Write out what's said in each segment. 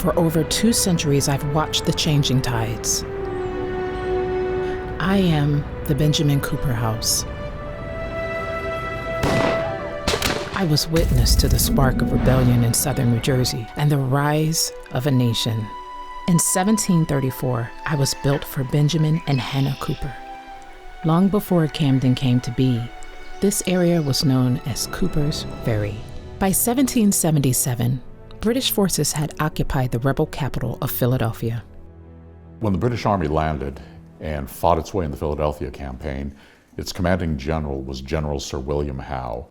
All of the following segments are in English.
For over 2 centuries, I've watched the changing tides. I am the Benjamin Cooper House. I was witness to the spark of rebellion in southern New Jersey and the rise of a nation. In 1734, I was built for Benjamin and Hannah Cooper. Long before Camden came to be, this area was known as Cooper's Ferry. By 1777, British forces had occupied the rebel capital of Philadelphia. When the British Army landed and fought its way in the Philadelphia campaign, its commanding general was General Sir William Howe.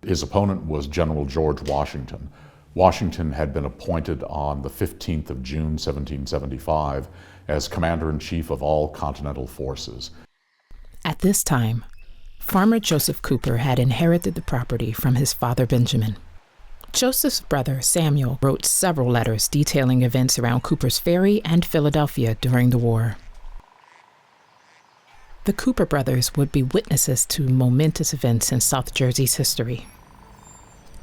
His opponent was General George Washington. Washington had been appointed on the 15th of June, 1775, as Commander-in-Chief of all Continental forces. At this time, Farmer Joseph Cooper had inherited the property from his father Benjamin. Joseph's brother Samuel wrote several letters detailing events around Cooper's Ferry and Philadelphia during the war. The Cooper brothers would be witnesses to momentous events in South Jersey's history.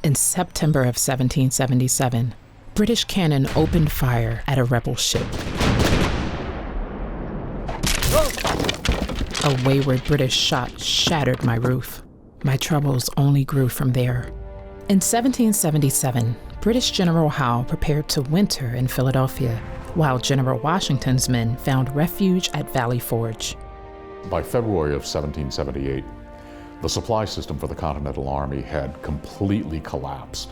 In September of 1777, British cannon opened fire at a rebel ship. A wayward British shot shattered my roof. My troubles only grew from there. In 1777, British General Howe prepared to winter in Philadelphia, while General Washington's men found refuge at Valley Forge. By February of 1778, the supply system for the Continental Army had completely collapsed.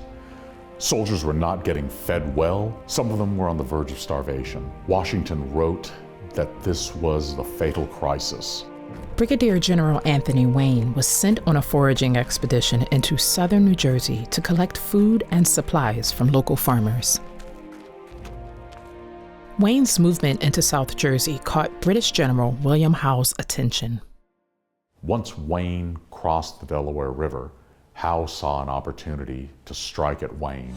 Soldiers were not getting fed well. Some of them were on the verge of starvation. Washington wrote that this was the fatal crisis. Brigadier General Anthony Wayne was sent on a foraging expedition into southern New Jersey to collect food and supplies from local farmers. Wayne's movement into South Jersey caught British General William Howe's attention. Once Wayne crossed the Delaware River, Howe saw an opportunity to strike at Wayne.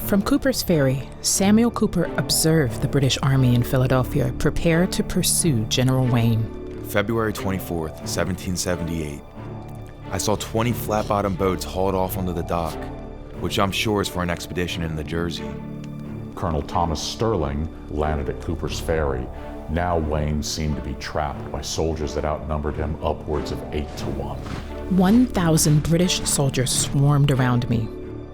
From Cooper's Ferry, Samuel Cooper observed the British Army in Philadelphia prepare to pursue General Wayne. February 24th, 1778. I saw 20 flat-bottom boats hauled off onto the dock, which I'm sure is for an expedition in the Jersey. Colonel Thomas Sterling landed at Cooper's Ferry. Now Wayne seemed to be trapped by soldiers that outnumbered him upwards of 8-1. 1,000 British soldiers swarmed around me.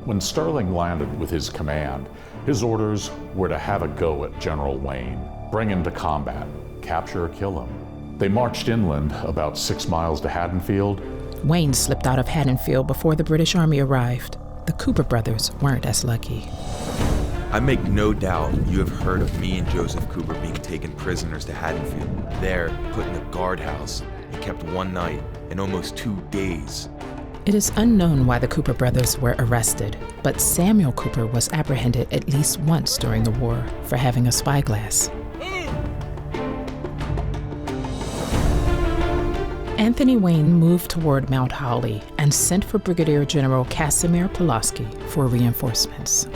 When Sterling landed with his command, his orders were to have a go at General Wayne, bring him to combat, capture or kill him. They marched inland about 6 miles to Haddonfield. Wayne slipped out of Haddonfield before the British Army arrived. The Cooper brothers weren't as lucky. I make no doubt you have heard of me and Joseph Cooper being taken prisoners to Haddonfield. There, put in the guardhouse, and kept one night and almost 2 days. It is unknown why the Cooper brothers were arrested, but Samuel Cooper was apprehended at least once during the war for having a spyglass. Anthony Wayne moved toward Mount Holly and sent for Brigadier General Casimir Pulaski for reinforcements.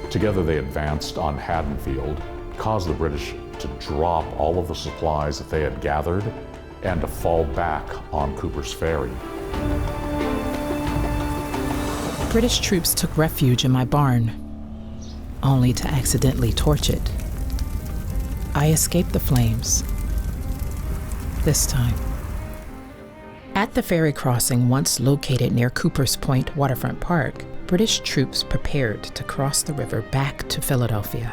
Together they advanced on Haddonfield, caused the British to drop all of the supplies that they had gathered and to fall back on Cooper's Ferry. British troops took refuge in my barn, only to accidentally torch it. I escaped the flames. This time. At the ferry crossing once located near Cooper's Point Waterfront Park, British troops prepared to cross the river back to Philadelphia.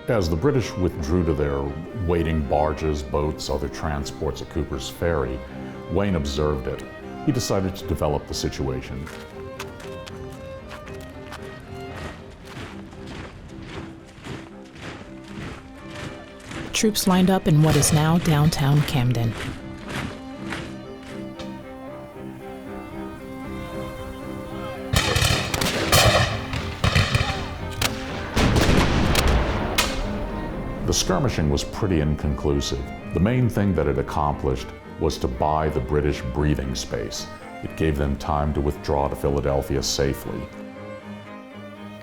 As the British withdrew to their waiting barges, boats, other transports at Cooper's Ferry, Wayne observed it. He decided to develop the situation. Troops lined up in what is now downtown Camden. The skirmishing was pretty inconclusive. The main thing that it accomplished was to buy the British breathing space. It gave them time to withdraw to Philadelphia safely.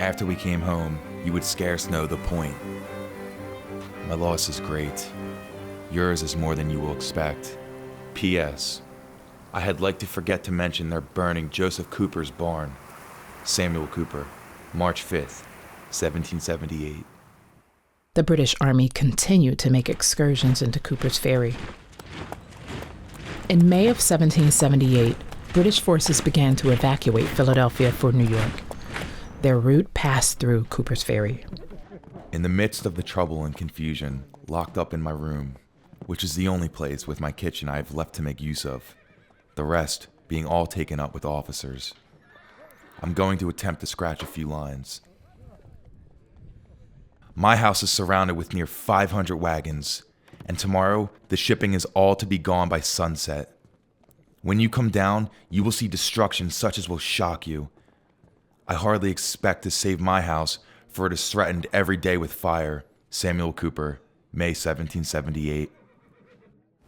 After we came home, you would scarce know the point. My loss is great. Yours is more than you will expect. P.S. I had like to forget to mention their burning Joseph Cooper's barn. Samuel Cooper, March 5th, 1778. The British Army continued to make excursions into Cooper's Ferry. In May of 1778, British forces began to evacuate Philadelphia for New York. Their route passed through Cooper's Ferry. In the midst of the trouble and confusion, locked up in my room, which is the only place with my kitchen I have left to make use of, the rest being all taken up with officers, I'm going to attempt to scratch a few lines. My house is surrounded with near 500 wagons, and tomorrow the shipping is all to be gone by sunset. When you come down, you will see destruction such as will shock you. I hardly expect to save my house, for it is threatened every day with fire. Samuel Cooper, May 1778.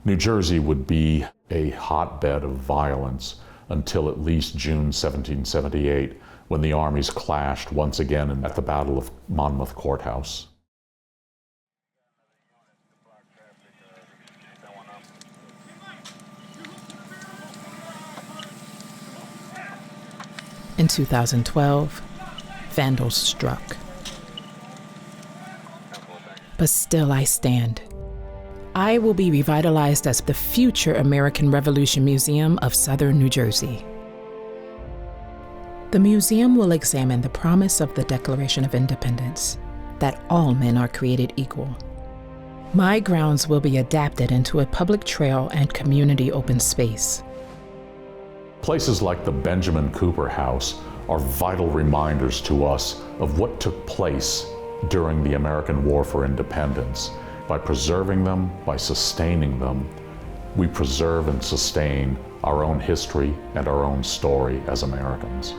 New Jersey would be a hotbed of violence until at least June 1778, when the armies clashed once again at the Battle of Monmouth Courthouse. In 2012, vandals struck. But still I stand. I will be revitalized as the future American Revolution Museum of Southern New Jersey. The museum will examine the promise of the Declaration of Independence, that all men are created equal. My grounds will be adapted into a public trail and community open space. Places like the Benjamin Cooper House are vital reminders to us of what took place during the American War for Independence. By preserving them, by sustaining them, we preserve and sustain our own history and our own story as Americans.